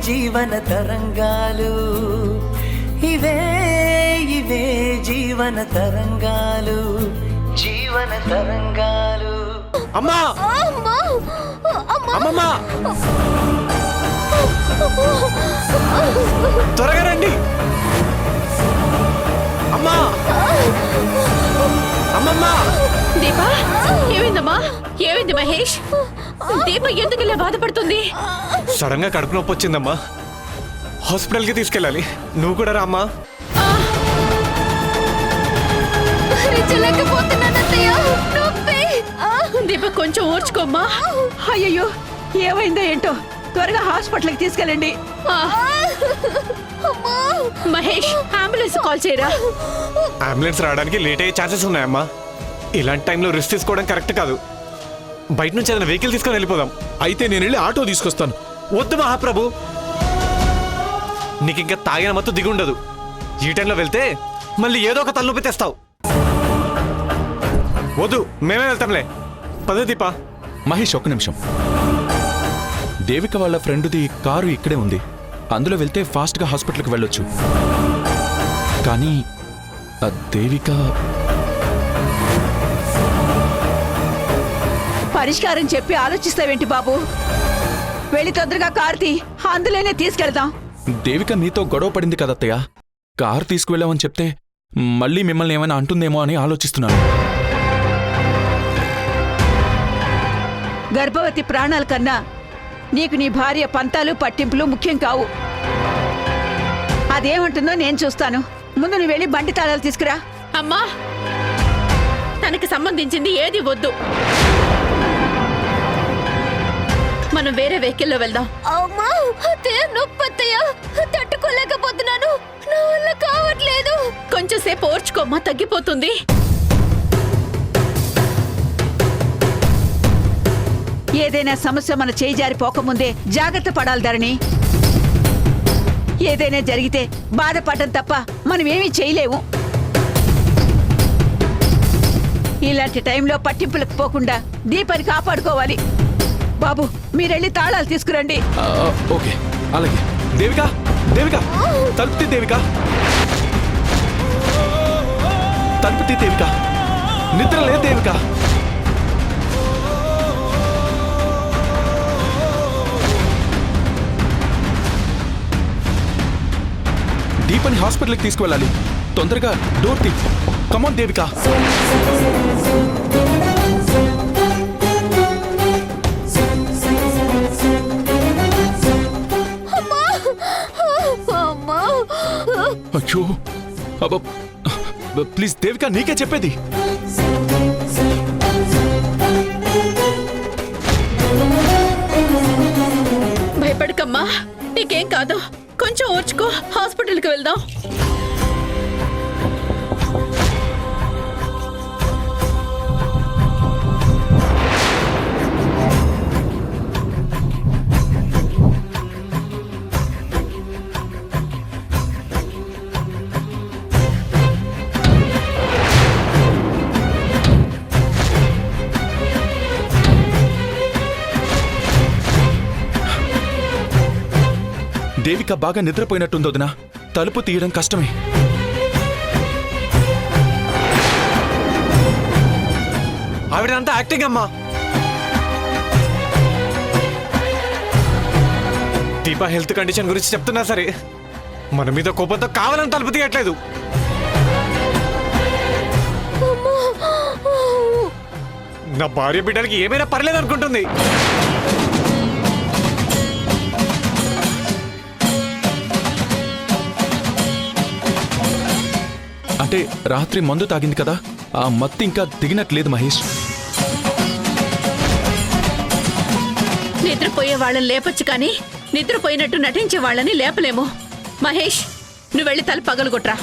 జీవన తరంగాలు, ఇవే ఇవే జీవన తరంగాలు, జీవన తరంగాలు. అమ్మా అమ్మమ్మా త్వరగా రండి. అమ్మా అమ్మమ్మా. దీపా ఏమైందమ్మా? ఏమైంది మహేష్? దీప ఎందుకు ఇలా బాధపడుతుంది? సడన్ గా కడుపు నొప్పి వచ్చిందమ్మా, హాస్పిటల్ కి తీసుకెళ్ళాలి. నువ్వు కూడా రామ్మా. దీప కొంచెం ఓర్చుకోమ్మా. అయ్యో ఏమైందో ఏంటో, త్వరగా హాస్పిటల్కి తీసుకెళ్ళండి. మహేష్ అంబులెన్స్ కాల్ చేయరా. అంబులెన్స్ రావడానికి లేట్ అయ్యే ఛాన్సెస్ ఉన్నాయమ్మా. ఇలాంటి టైంలో రిస్క్ తీసుకోవడం కరెక్ట్ కాదు. బయట నుంచి ఏదైనా వెహికల్ తీసుకొని వెళ్ళిపోదాం. అయితే నేను వెళ్ళి ఆటో తీసుకొస్తాను. వద్దు మహాప్రభు, నీకు ఇంకా తాగిన మత్తు దిగుండదు. ఈ టైంలో వెళ్తే మళ్ళీ ఏదో ఒక తలనొప్పి తెస్తావు. వద్దు, మేమే వెళ్తాంలే. పద దీపా. మహేష్ ఒక్క నిమిషం. దేవిక వాళ్ళ ఫ్రెండ్ది కారు ఇక్కడే ఉంది. అందులో వెళ్తే ఫాస్ట్గా హాస్పిటల్కి వెళ్ళొచ్చు. కానీ దేవిక పరిష్కారం చెప్పి ఆలోచిస్తావేంటి బాబు? వెళ్ళి తొందరగా కారు తీ, అందులోనే తీసుకెళ్దాం. దేవిక నీతో గొడవ పడింది కదత్తయ్య. కారు తీసుకువెళ్ళామని చెప్తే మళ్ళీ మిమ్మల్ని ఏమైనా అంటుందేమో అని ఆలోచిస్తున్నాను. గర్భవతి ప్రాణాల కన్నా నీకు నీ భార్య పంతాలు పట్టింపులు ముఖ్యం కావు. అదేమంటుందో నేను చూస్తాను. ముందు నువ్వు వెళ్ళి బండి తాళాలు తీసుకురా. అమ్మా, తనకి సంబంధించింది ఏది వద్దు. మనం వేరే వెహికల్లో వెళ్దాం. అమ్మా నొప్పత్తయ్య, తట్టుకోలేకపోతున్నాను, నా వల్ల కావట్లేదు. కొంచెం సేపు ఓర్చుకోమ్మా, తగ్గిపోతుంది. ఏదైనా సమస్య మన చేయి జారిపోకముందే జాగ్రత్త పడాలి ధరణి. ఏదైనా జరిగితే బాధపడటం తప్ప మనం ఏమీ చేయలేము. ఇలాంటి టైంలో పట్టింపులకు పోకుండా దీపాన్ని కాపాడుకోవాలి. బాబు, మీరెళ్ళి తాళాలు తీసుకురండి. ఓకే, అలాగే. దేవిక, దేవిక, తలుపు తీ దేవిక, తలుపు తీ దేవిక. నిద్ర లేదు దేవిక. దీపని హాస్పిటల్కి తీసుకువెళ్ళాలి. తొందరగా డోర్ తీ. కమాన్ దేవిక. అయ్యో అబ్బా, ప్లీజ్ దేవిక, నీకే చెప్పేది. భయపడకమ్మా, నీకేం కాదు. కొంచెం ఓర్చుకో, హాస్పిటల్కి వెళ్దాం. దేవిక బాగా నిద్రపోయినట్టుంది వదినా. తలుపు తీయడం కష్టమే. ఆవిడంతా యాక్టింగ్ అమ్మా. దీపా హెల్త్ కండిషన్ గురించి చెప్తున్నా సరే మన మీద కోపంతో కావాలని తలుపు తీయట్లేదు. నా భార్య బిడ్డలకి ఏమైనా పర్లేదు అనుకుంటుంది. అంటే రాత్రి మందు తాగింది కదా, ఆ మత్తు ఇంకా దిగినట్లేదు మహేష్. నిద్రపోయే వాళ్ళని లేపొచ్చు కానీ నిద్రపోయినట్టు నటించే వాళ్ళని లేపలేము. మహేష్, నువ్వు వెళ్ళి తల పగలగొట్రా.